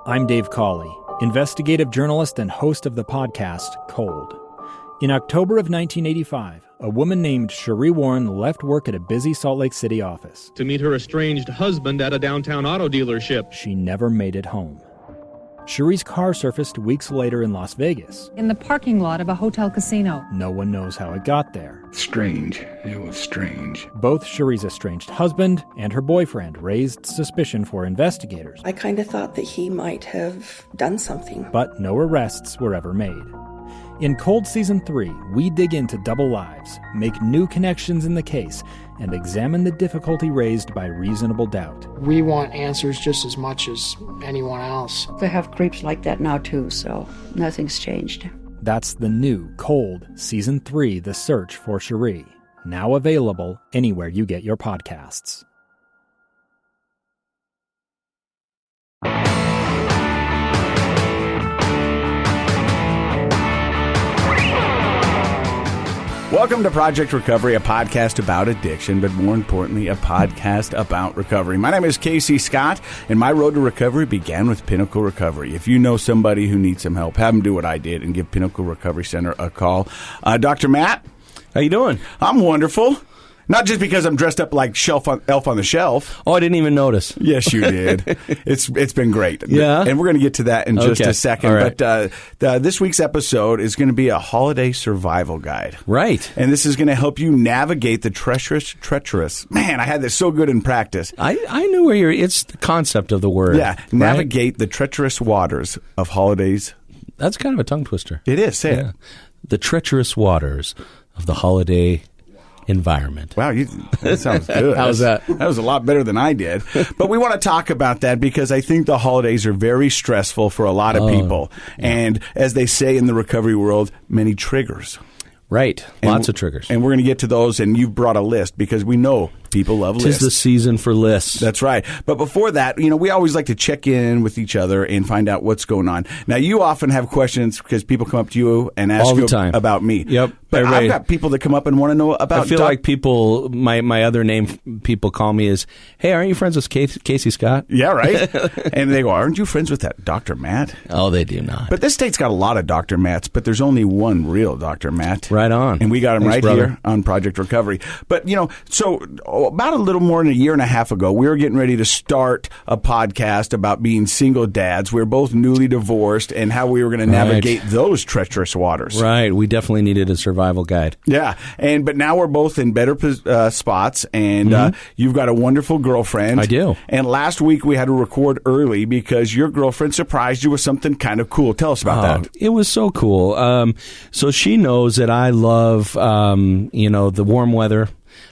I'm Dave Cawley, investigative journalist and host of the podcast Cold. In October of 1985, a woman named Cherie Warren left work at a busy Salt Lake City office to meet her estranged husband at a downtown auto dealership. She never made it home. Cherie's car surfaced weeks later in Las Vegas. In the parking lot of a hotel casino. No one knows how it got there. Strange. It was strange. Both Cherie's estranged husband and her boyfriend raised suspicion for investigators. I kind of thought that he might have done something. But no arrests were ever made. In Cold Season 3, we dig into double lives, make new connections in the case, and examine the difficulty raised by reasonable doubt. We want answers just as much as anyone else. They have creeps like that now too, so nothing's changed. That's the new Cold Season 3, The Search for Cherie, now available anywhere you get your podcasts. Welcome to Project Recovery, a podcast about addiction, but more importantly, a podcast about recovery. My name is Casey Scott, and my road to recovery began with Pinnacle Recovery. If you know somebody who needs some help, have them do what I did and give Pinnacle Recovery Center a call. Dr. Matt? How you doing? I'm wonderful. Not just because I'm dressed up like Elf on the Shelf. Oh, I didn't even notice. Yes, you did. It's been great. Yeah? And we're going to get to that in just a second. Right. But this week's episode is going to be a holiday survival guide. Right. And this is going to help you navigate the treacherous. Man, I had this so good in practice. I knew where you're. It's the concept of the word. Yeah. Navigate the treacherous waters of holidays. That's kind of a tongue twister. It is. Say it. The treacherous waters of the holiday environment. Wow, that sounds good. How's that? That was a lot better than I did. But we want to talk about that because I think the holidays are very stressful for a lot of people. Yeah. And as they say in the recovery world, many triggers. Right. Lots of triggers. And we're going to get to those, and you've brought a list because we know people love lists. 'Tis the season for lists. That's right. But before that, we always like to check in with each other and find out what's going on. Now, you often have questions because people come up to you and ask you about me. Yep. But I've got people that come up and want to know about... I feel like people, my other name people call me is, hey, aren't you friends with Casey Scott? Yeah, right? And they go, aren't you friends with that Dr. Matt? Oh, they do not. But this state's got a lot of Dr. Matts, but there's only one real Dr. Matt. Right on. And we got him brother. Here on Project Recovery. But, so about a little more than a year and a half ago, we were getting ready to start a podcast about being single dads. We were both newly divorced and how we were going to navigate those treacherous waters. Right. We definitely needed a survival guide. Yeah. But now we're both in better spots, and you've got a wonderful girlfriend. I do. And last week we had to record early because your girlfriend surprised you with something kind of cool. Tell us about that. It was so cool. So she knows that I love, the warm weather.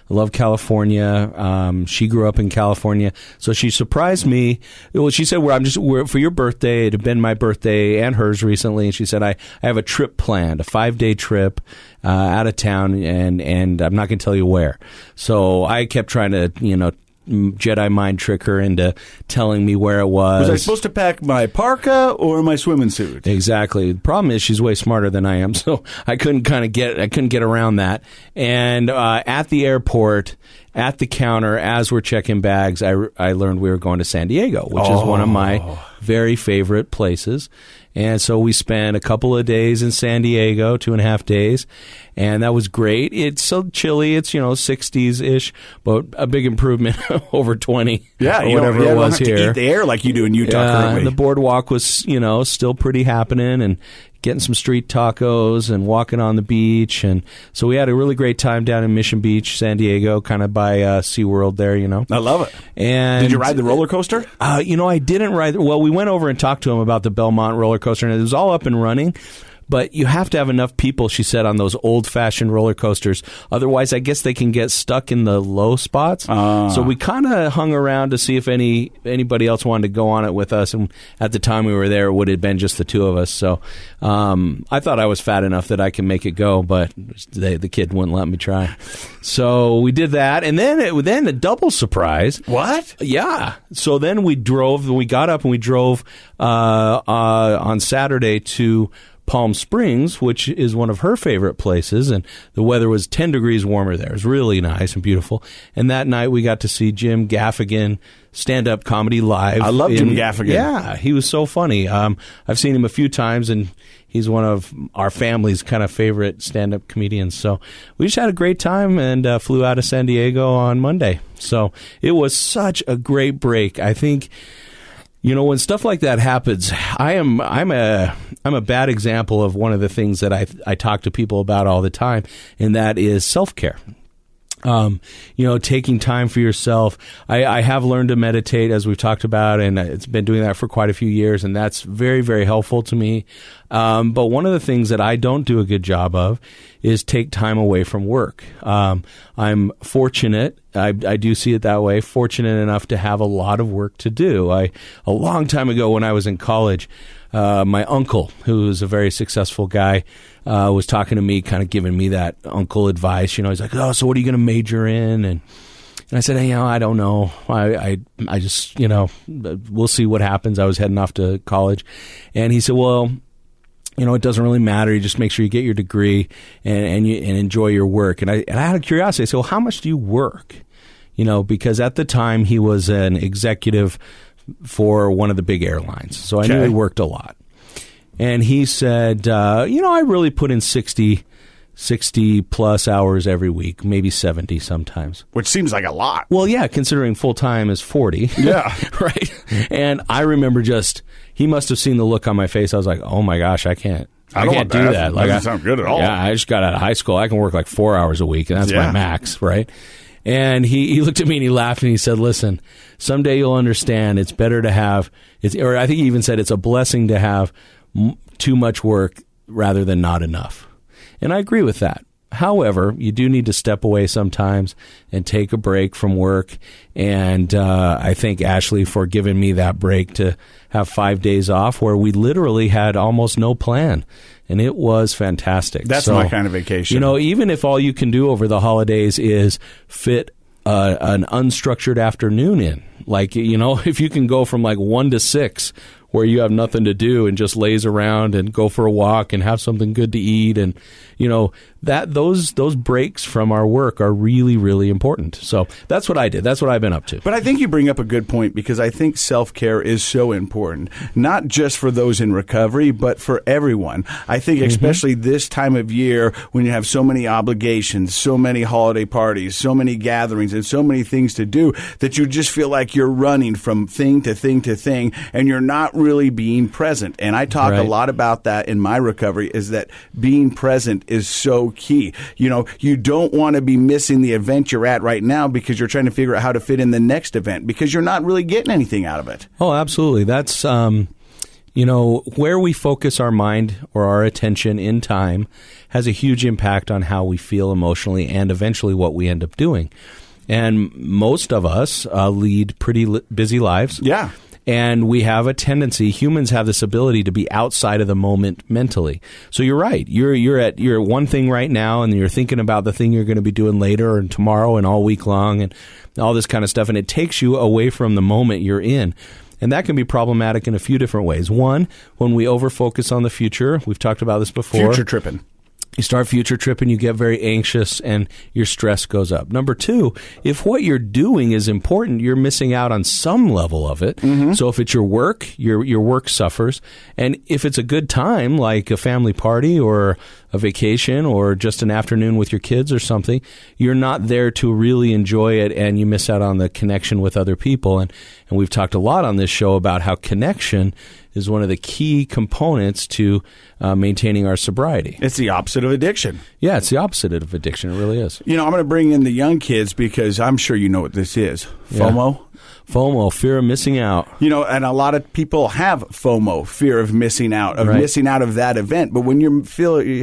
I love California. She grew up in California, so she surprised me. Well, she said, "We're for your birthday." It had been my birthday and hers recently, and she said, "I have a trip planned, a 5-day trip out of town, and I'm not going to tell you where." So I kept trying to, Jedi mind trick her into telling me where it was. Was I supposed to pack my parka or my swimming suit? Exactly. The problem is she's way smarter than I am, so I couldn't get around that. And at the airport, at the counter, as we're checking bags, I learned we were going to San Diego, which is one of my very favorite places. And so we spent a couple of days in San Diego, 2.5 days, and that was great. It's so chilly. It's, 60s-ish, but a big improvement over 20 or whatever it was here. You don't have to eat the air like you do in Utah currently. And the boardwalk was, still pretty happening, and getting some street tacos and walking on the beach. And so we had a really great time down in Mission Beach, San Diego, kind of by SeaWorld there, I love it. And did you ride the roller coaster? I didn't ride. Well, we went over and talked to him about the Belmont roller coaster, and it was all up and running. But you have to have enough people, she said, on those old-fashioned roller coasters. Otherwise, I guess they can get stuck in the low spots. So we kind of hung around to see if anybody else wanted to go on it with us. And at the time we were there, it would have been just the two of us. So I thought I was fat enough that I can make it go, but the kid wouldn't let me try. So we did that. And then a double surprise. What? Yeah. So then we got up and we drove on Saturday to Palm Springs, which is one of her favorite places, and the weather was 10 degrees warmer there. It was really nice and beautiful. And that night we got to see Jim Gaffigan stand-up comedy live. I love Jim Gaffigan. Yeah, he was so funny. I've seen him a few times, and he's one of our family's kind of favorite stand-up comedians. So we just had a great time and flew out of San Diego on Monday. So it was such a great break. I think, when stuff like that happens, I'm a bad example of one of the things that I talk to people about all the time, and that is self-care. Taking time for yourself. I have learned to meditate, as we've talked about, and it's been doing that for quite a few years, and that's very, very helpful to me. But one of the things that I don't do a good job of is take time away from work. I'm fortunate, I do see it that way, fortunate enough to have a lot of work to do. A long time ago when I was in college, my uncle, who's a very successful guy, was talking to me, kind of giving me that uncle advice. He's like, "Oh, so what are you going to major in?" And I said, "Hey, I don't know. I just, we'll see what happens." I was heading off to college. And he said, "Well, it doesn't really matter. You just make sure you get your degree and enjoy your work." And I had a curiosity. I said, "Well, how much do you work?" Because at the time he was an executive for one of the big airlines. So I knew he worked a lot. And he said, I really put in 60 plus hours every week, maybe 70 sometimes. Which seems like a lot. Well, yeah, considering full-time is 40. Yeah. Right? And I remember he must have seen the look on my face. I was like, oh my gosh, I can't do that. That doesn't sound good at all. Yeah, I just got out of high school. I can work like 4 hours a week, and that's my max, right? And he looked at me and he laughed and he said, "Listen, someday you'll understand it's better to have, or I think he even said it's a blessing to have too much work rather than not enough." And I agree with that. However, you do need to step away sometimes and take a break from work. And I thank Ashley for giving me that break to have 5 days off where we literally had almost no plan. And it was fantastic. That's my kind of vacation. Even if all you can do over the holidays is fit an unstructured afternoon in, like, if you can go from like 1 to 6 where you have nothing to do and just laze around and go for a walk and have something good to eat, and those breaks from our work are really, really important. So that's what I did. That's what I've been up to. But I think you bring up a good point, because I think self-care is so important, not just for those in recovery, but for everyone. I think especially this time of year when you have so many obligations, so many holiday parties, so many gatherings, and so many things to do that you just feel like you're running from thing to thing to thing, and you're not really being present. And I talk a lot about that in my recovery, is that being present is so key. You don't want to be missing the event you're at right now because you're trying to figure out how to fit in the next event, because you're not really getting anything out of it. Oh, absolutely. That's, where we focus our mind or our attention in time has a huge impact on how we feel emotionally and eventually what we end up doing. And most of us lead pretty busy lives. Yeah. And we have a tendency, humans have this ability to be outside of the moment mentally. So you're right. You're at one thing right now, and you're thinking about the thing you're going to be doing later and tomorrow and all week long and all this kind of stuff. And it takes you away from the moment you're in. And that can be problematic in a few different ways. One, when we overfocus on the future, we've talked about this before. Future tripping. You start future tripping, you get very anxious, and your stress goes up. Number two, if what you're doing is important, you're missing out on some level of it. Mm-hmm. So if it's your work, your work suffers. And if it's a good time, like a family party or a vacation or just an afternoon with your kids or something, you're not there to really enjoy it, and you miss out on the connection with other people. And we've talked a lot on this show about how connection is one of the key components to maintaining our sobriety. It's the opposite of addiction. Yeah, it's the opposite of addiction. It really is. I'm going to bring in the young kids because I'm sure you know what this is. FOMO. Yeah. FOMO, fear of missing out. And a lot of people have FOMO, fear of missing out, missing out of that event. But when you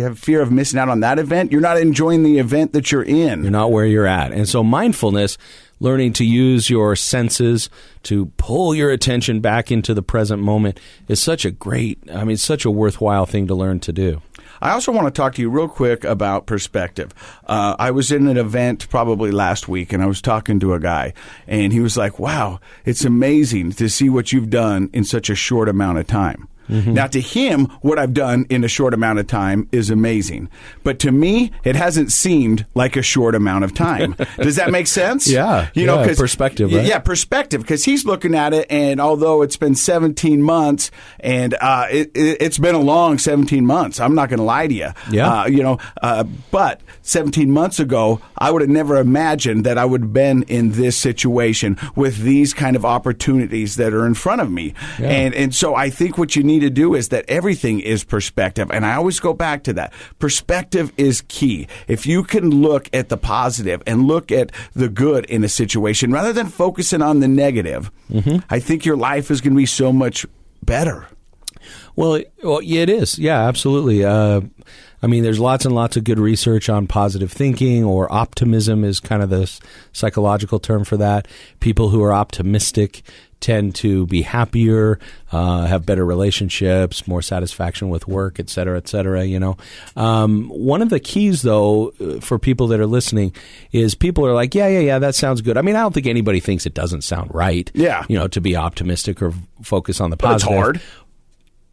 have fear of missing out on that event, you're not enjoying the event that you're in. You're not where you're at. And so mindfulness, learning to use your senses to pull your attention back into the present moment is such a worthwhile thing to learn to do. I also want to talk to you real quick about perspective. I was in an event probably last week, and I was talking to a guy, and he was like, wow, it's amazing to see what you've done in such a short amount of time. Now, to him, what I've done in a short amount of time is amazing. But to me, it hasn't seemed like a short amount of time. Does that make sense? Yeah. You know, 'cause perspective, right? Yeah, perspective. Because he's looking at it, and although it's been 17 months, and it's been a long 17 months, I'm not going to lie to you. Yeah. But 17 months ago, I would have never imagined that I would have been in this situation with these kind of opportunities that are in front of me. Yeah. And so I think what you need to do is that everything is perspective. And I always go back to that. Perspective is key. If you can look at the positive and look at the good in a situation rather than focusing on the negative, I think your life is going to be so much better. Well, yeah, it is. Yeah, absolutely. I mean, there's lots and lots of good research on positive thinking, or optimism is kind of the psychological term for that. People who are optimistic tend to be happier, have better relationships, more satisfaction with work, et cetera, you know. One of the keys, though, for people that are listening is people are like, yeah, that sounds good. I mean, I don't think anybody thinks it doesn't sound right, to be optimistic or focus on the positive. But it's hard.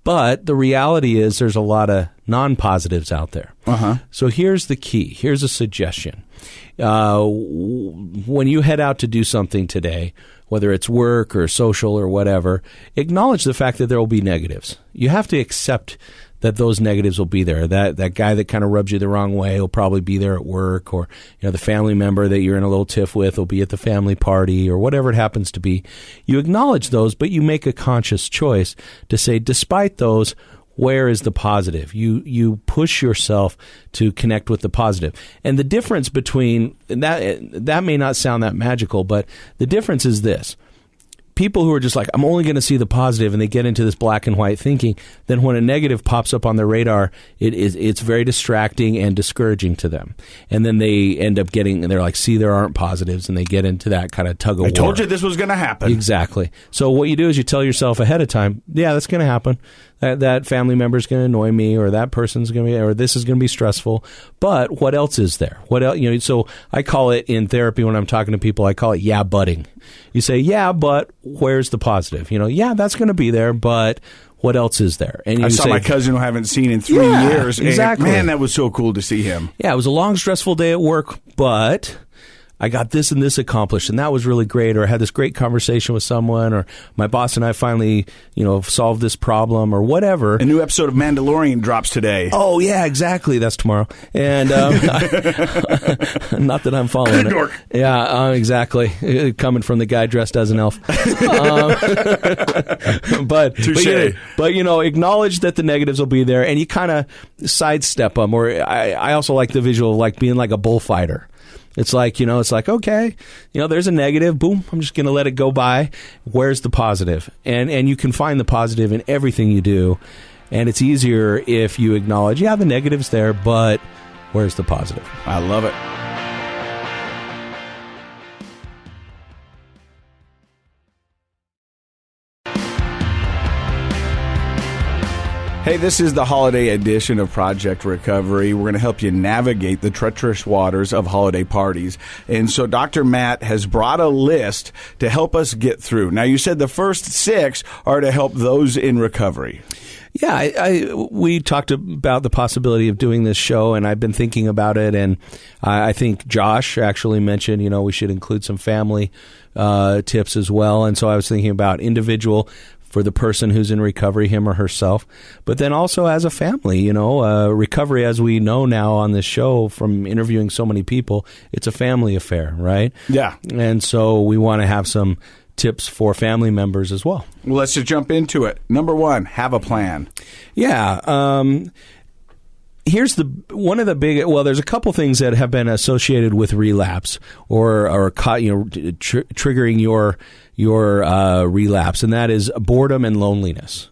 But the reality is there's a lot of non-positives out there. So here's the key. Here's a suggestion. When you head out to do something today, whether it's work or social or whatever, acknowledge the fact that there will be negatives. You have to accept that those negatives will be there. That guy that kind of rubs you the wrong way will probably be there at work, or the family member that you're in a little tiff with will be at the family party, or whatever it happens to be. You acknowledge those, but you make a conscious choice to say, despite those, where is the positive? You push yourself to connect with the positive. And the difference between that may not sound that magical, but the difference is this. People who are just like, I'm only going to see the positive, and they get into this black and white thinking, then when a negative pops up on their radar, it's very distracting and discouraging to them. And then they end up and they're like, see, there aren't positives, and they get into that kind of tug of war. I told you this was going to happen. Exactly. So what you do is you tell yourself ahead of time, yeah, that's going to happen. That family member is going to annoy me, or that person's going to be, or this is going to be stressful. But what else is there? What else? So I call it in therapy when I'm talking to people, I call it yeah butting. You say, yeah, but where's the positive? Yeah, that's going to be there, but what else is there? And I saw my cousin who I haven't seen in 3 years. Exactly. And, man, that was so cool to see him. Yeah, it was a long, stressful day at work, but I got this and this accomplished, and that was really great. Or I had this great conversation with someone, or my boss and I finally, solved this problem, or whatever. A new episode of Mandalorian drops today. Oh, yeah, exactly. That's tomorrow. And not that I'm following it. Dork. Yeah, exactly. Coming from the guy dressed as an elf. But acknowledge that the negatives will be there, and you kind of sidestep them. Or I also like the visual of like being like a bullfighter. It's like, okay, there's a negative. Boom, I'm just going to let it go by. Where's the positive? And you can find the positive in everything you do. And it's easier if you acknowledge, the negative's there, but where's the positive? I love it. Hey, this is the holiday edition of Project Recovery. We're going to help you navigate the treacherous waters of holiday parties. And so Dr. Matt has brought a list to help us get through. Now, you said the first 6 are to help those in recovery. Yeah, we talked about the possibility of doing this show, and I've been thinking about it, and I think Josh actually mentioned, we should include some family tips as well. And so I was thinking about individual for the person who's in recovery, him or herself, but then also as a family, recovery, as we know now on this show from interviewing so many people, it's a family affair, right? Yeah. And so we want to have some tips for family members as well. Well, let's just jump into it. Number 1, have a plan. Yeah. Here's one of the big. Well, there's a couple things that have been associated with relapse or triggering your relapse, and that is boredom and loneliness.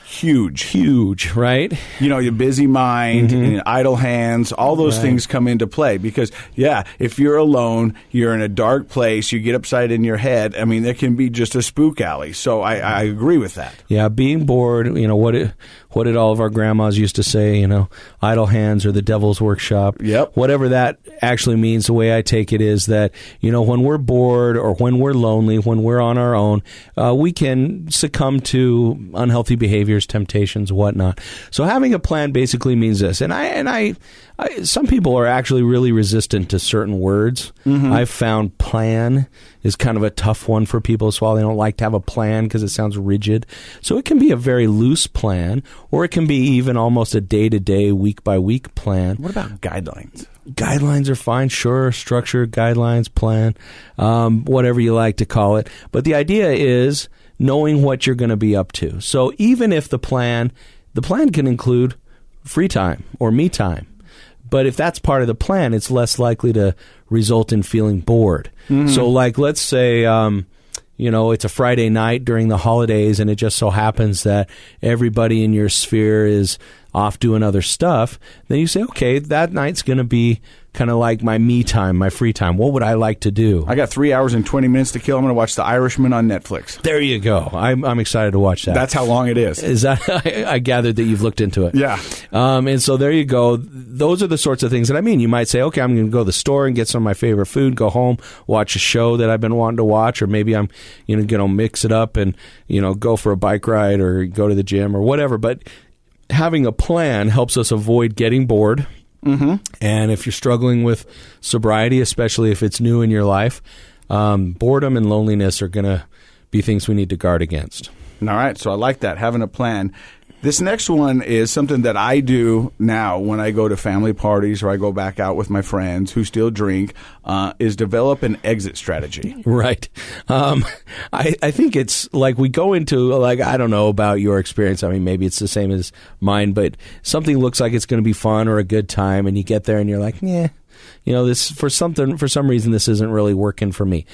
Huge, right? Your busy mind and idle hands, all those things come into play because, if you're alone, you're in a dark place, you get upside in your head. I mean, that can be just a spook alley. So I agree with that. Yeah, being bored, what did all of our grandmas used to say, idle hands or the devil's workshop. Yep. Whatever that actually means, the way I take it is that, when we're bored or when we're lonely, when we're on our own, we can succumb to unhealthy behaviors fears, temptations, whatnot. So having a plan basically means this. And I some people are actually really resistant to certain words. I've found plan is kind of a tough one for people to swallow. They don't like to have a plan because it sounds rigid. So it can be a very loose plan, or it can be even almost a day-to-day, week-by-week plan. What about guidelines? Guidelines are fine, sure. Structure, guidelines, plan, whatever you like to call it. But the idea is knowing what you're going to be up to. So even if the plan can include free time or me time. But if that's part of the plan, it's less likely to result in feeling bored. So like, let's say, it's a Friday night during the holidays, and it just so happens that everybody in your sphere is off doing other stuff. Then you say, okay, that night's going to be kind of like my me time, my free time. What would I like to do? I got 3 hours and 20 minutes to kill. I'm going to watch The Irishman on Netflix. There you go. I'm excited to watch that. That's how long it is. Is that? I gathered that you've looked into it. Yeah. And so there you go. Those are the sorts of things that I mean. You might say, okay, I'm going to go to the store and get some of my favorite food, go home, watch a show that I've been wanting to watch, or maybe I'm going to mix it up and go for a bike ride or go to the gym or whatever. But having a plan helps us avoid getting bored. And if you're struggling with sobriety, especially if it's new in your life, boredom and loneliness are going to be things we need to guard against. All right, so I like that, having a plan. This next one is something that I do now when I go to family parties or I go back out with my friends who still drink, is develop an exit strategy. Right. I think it's like we go into, like, I don't know about your experience. I mean, maybe it's the same as mine, but something looks like it's going to be fun or a good time, and you get there and you're like, yeah. This for some reason, this isn't really working for me.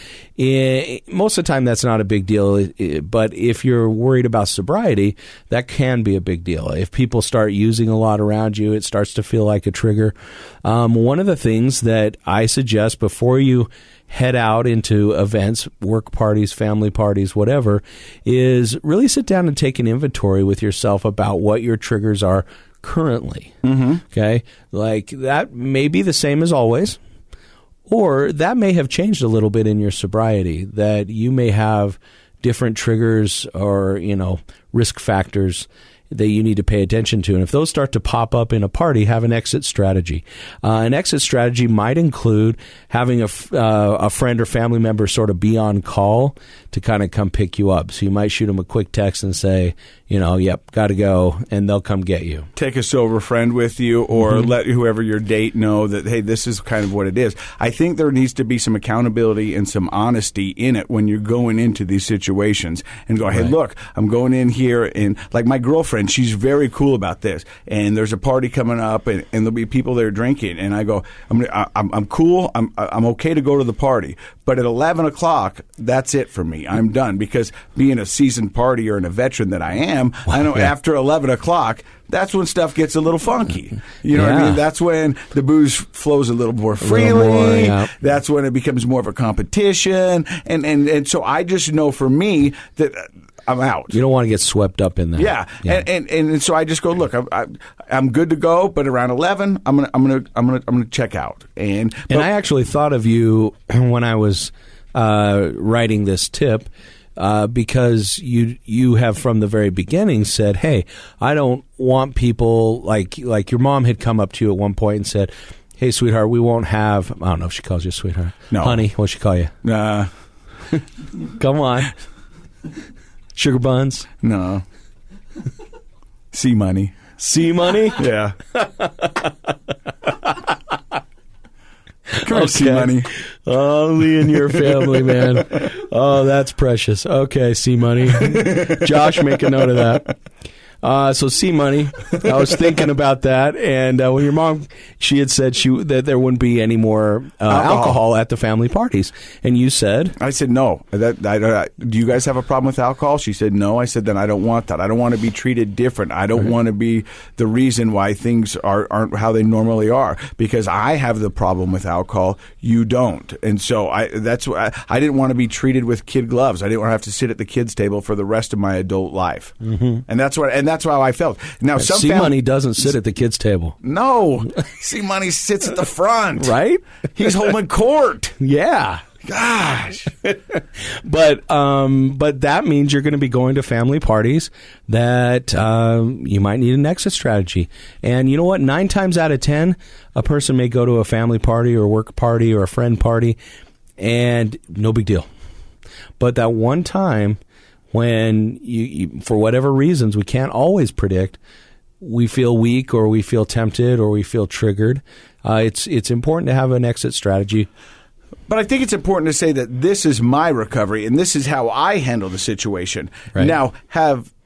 Most of the time, that's not a big deal. But if you're worried about sobriety, that can be a big deal. If people start using a lot around you, it starts to feel like a trigger. One of the things that I suggest before you head out into events, work parties, family parties, whatever, is really sit down and take an inventory with yourself about what your triggers are currently. Okay, like that may be the same as always, or that may have changed a little bit in your sobriety, that you may have different triggers or risk factors that you need to pay attention to. And if those start to pop up in a party, have an exit strategy. An exit strategy might include having a friend or family member sort of be on call to kind of come pick you up. So you might shoot them a quick text and say, yep, got to go, and they'll come get you. Take a sober friend with you, or let whoever your date know that, hey, this is kind of what it is. I think there needs to be some accountability and some honesty in it when you're going into these situations and go, hey, look, I'm going in here, and like my girlfriend, she's very cool about this, and there's a party coming up, and there'll be people there drinking, and I go, I'm cool, I'm okay to go to the party, but at 11 o'clock, that's it for me. I'm done, because being a seasoned partier and a veteran that I am, I know after 11 o'clock, that's when stuff gets a little funky. You know what I mean? That's when the booze flows a little more freely. That's when it becomes more of a competition. And so I just know for me that I'm out. You don't want to get swept up in that. Yeah. And so I just go, look, I'm good to go, but around 11, I'm gonna check out. And I actually thought of you when I was writing this tip. Because you have from the very beginning said, hey, I don't want people like your mom had come up to you at one point and said, hey, sweetheart, we won't have, I don't know if she calls you sweetheart. No. Honey, what'd she call you? Come on. Sugar buns? No. C-money. C-money? Yeah. Come here, C-money. Only in your family, man. Oh, that's precious. Okay, C-money. Josh, make a note of that. So C-money, I was thinking about that, and when your mom, she had said that there wouldn't be any more alcohol at the family parties, and you said? I said no. Do you guys have a problem with alcohol? She said no. I said then I don't want that. I don't want to be treated different. I don't want to be the reason why things aren't how they normally are, because I have the problem with alcohol. You don't, and so that's why I didn't want to be treated with kid gloves. I didn't want to have to sit at the kids' table for the rest of my adult life, and that's how I felt. Now, C-money doesn't sit at the kids' table. No, C-money sits at the front. Right? He's holding court. Yeah. Gosh. But that means you're going to be going to family parties that you might need an exit strategy. And you know what? 9 times out of 10, a person may go to a family party or a work party or a friend party, and no big deal. But that one time when you for whatever reasons we can't always predict, we feel weak or we feel tempted or we feel triggered, it's important to have an exit strategy. But I think it's important to say that this is my recovery and this is how I handle the situation. Right. Now,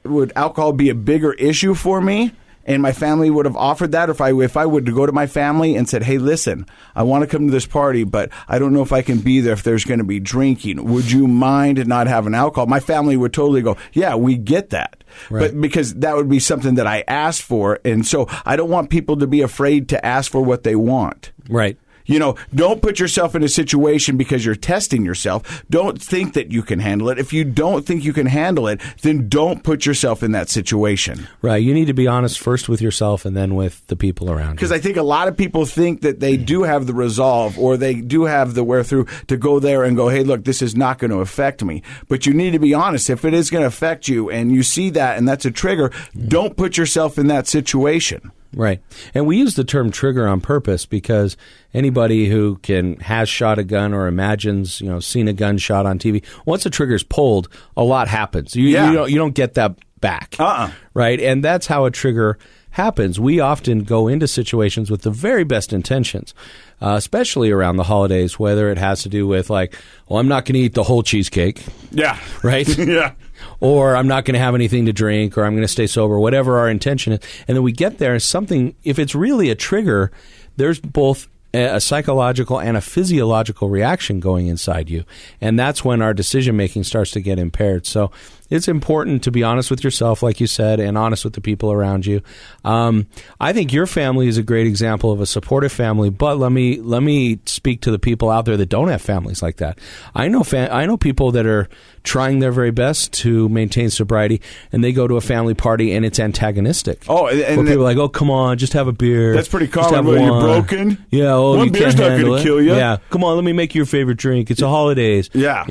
would alcohol be a bigger issue for me? And my family would have offered that, or if I would go to my family and said, hey, listen, I want to come to this party, but I don't know if I can be there if there's going to be drinking. Would you mind not having alcohol? My family would totally go, yeah, we get that. Right. But because that would be something that I asked for. And so I don't want people to be afraid to ask for what they want. Right. You know, don't put yourself in a situation because you're testing yourself. Don't think that you can handle it. If you don't think you can handle it, then don't put yourself in that situation. Right. You need to be honest first with yourself and then with the people around you. Because I think a lot of people think that they do have the resolve or they do have the wherethrough to go there and go, hey, look, this is not going to affect me. But you need to be honest. If it is going to affect you and you see that and that's a trigger, don't put yourself in that situation. Right. And we use the term trigger on purpose because anybody who has shot a gun or imagines, seen a gun shot on TV, once the trigger's pulled, a lot happens. You don't get that back. Right? And that's how a trigger happens. We often go into situations with the very best intentions, especially around the holidays, whether it has to do with I'm not going to eat the whole cheesecake. Yeah. Right? Yeah. Or I'm not going to have anything to drink, or I'm going to stay sober, whatever our intention is. And then we get there, if it's really a trigger, there's both a psychological and a physiological reaction going inside you. And that's when our decision-making starts to get impaired. So it's important to be honest with yourself, like you said, and honest with the people around you. I think your family is a great example of a supportive family, but let me speak to the people out there that don't have families like that. I know people that are trying their very best to maintain sobriety, and they go to a family party and it's antagonistic. Oh, and where people are like, "Oh, come on, just have a beer." That's pretty common. When you're broken, yeah. Oh, one you beer's can't not going to kill you. Yeah, come on, let me make your favorite drink. It's a holidays. Yeah,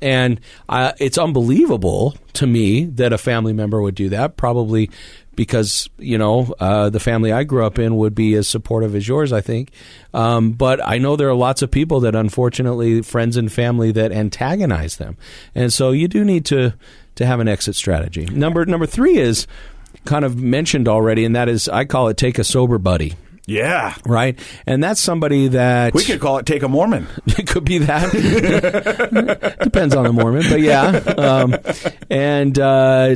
and it's unbelievable to me that a family member would do that. Probably because the family I grew up in would be as supportive as yours, I think. But I know there are lots of people that, unfortunately, friends and family that antagonize them, and so you do need to have an exit strategy. Number 3 is kind of mentioned already, and that is, I call it take a sober buddy. Yeah. Right? And that's somebody that... We could call it take a Mormon. It could be that. Depends on the Mormon, but yeah. And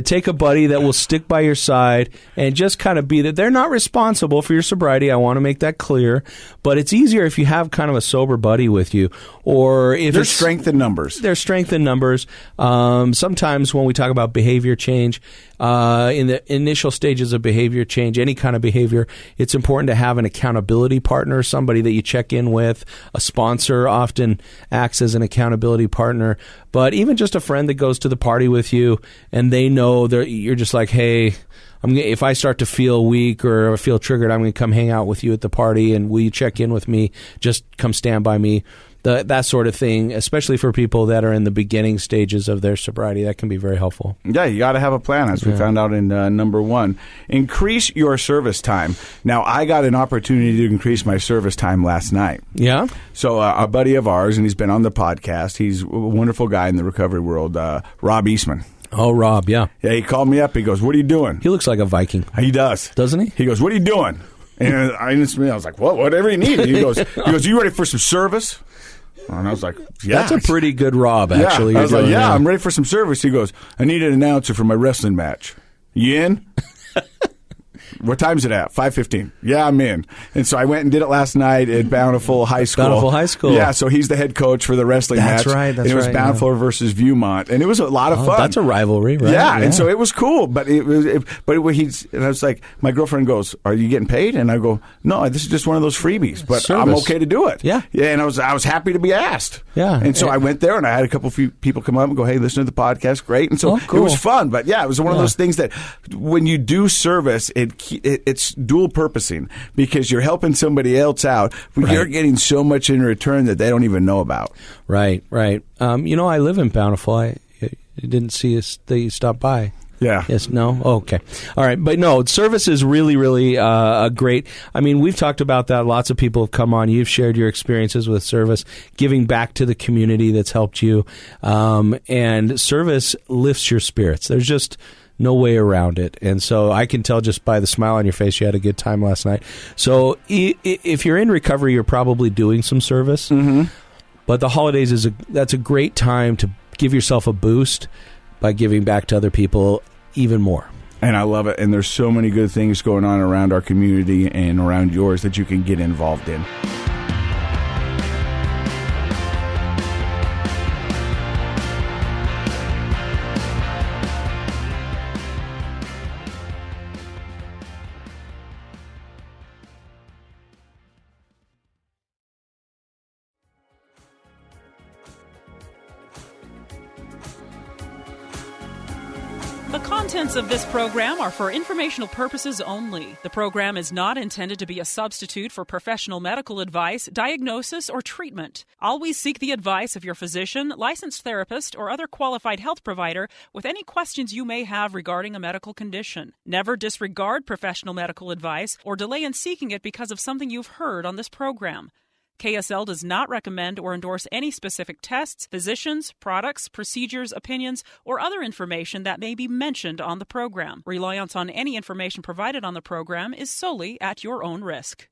take a buddy that will stick by your side and just kind of be that. They're not responsible for your sobriety. I want to make that clear. But it's easier if you have kind of a sober buddy with you. Or if there's strength in numbers. There's strength in numbers. Sometimes when we talk about behavior change, in the initial stages of behavior change, any kind of behavior, it's important to have an accountability partner, somebody that you check in with. A sponsor often acts as an accountability partner. But even just a friend that goes to the party with you and they know you're just like, hey, if I start to feel weak or feel triggered, I'm going to come hang out with you at the party, and will you check in with me? Just come stand by me. That sort of thing, especially for people that are in the beginning stages of their sobriety, that can be very helpful. Yeah, you got to have a plan, as we found out in number 1. Increase your service time. Now, I got an opportunity to increase my service time last night. Yeah? So a buddy of ours, and he's been on the podcast, he's a wonderful guy in the recovery world, Rob Eastman. Oh, Rob, yeah. Yeah, he called me up. He goes, what are you doing? He looks like a Viking. He does. Doesn't he? He goes, what are you doing? And I was like, well, whatever you need. He goes, you ready for some service? And I was like, yeah. That's a pretty good Rob, actually. Yeah. I was like, yeah, I'm ready for some service. He goes, I need an announcer for my wrestling match. You in? What time's it at? 5:15. Yeah, I'm in. And so I went and did it last night at Bountiful High School. Bountiful High School. Yeah, so he's the head coach for the wrestling match. That's right. And it was Bountiful versus Viewmont. And it was a lot of fun. That's a rivalry, right? Yeah, and so it was cool. But and I was like, my girlfriend goes, are you getting paid? And I go, no, this is just one of those freebies. But Service. I'm okay to do it. Yeah. Yeah, and I was happy to be asked. Yeah. And so I went there and I had a couple few people come up and go, hey, listen to the podcast. Great. And so cool. It was fun. But yeah, it was one of those things that when you do service, it it's dual purposing because you're helping somebody else out, but you're getting so much in return that they don't even know about. Right. I live in Bountiful. I didn't see that you stopped by. Yeah. Yes. No. Oh, okay. All right. But no, service is really, really a great. I mean, we've talked about that. Lots of people have come on. You've shared your experiences with service, giving back to the community that's helped you, and service lifts your spirits. There's just no way around it. And so I can tell just by the smile on your face you had a good time last night. So if you're in recovery, you're probably doing some service. Mm-hmm. But the holidays that's a great time to give yourself a boost by giving back to other people even more. And I love it. And there's so many good things going on around our community and around yours that you can get involved in. The contents of this program are for informational purposes only. The program is not intended to be a substitute for professional medical advice, diagnosis, or treatment. Always seek the advice of your physician, licensed therapist, or other qualified health provider with any questions you may have regarding a medical condition. Never disregard professional medical advice or delay in seeking it because of something you've heard on this program. KSL does not recommend or endorse any specific tests, physicians, products, procedures, opinions, or other information that may be mentioned on the program. Reliance on any information provided on the program is solely at your own risk.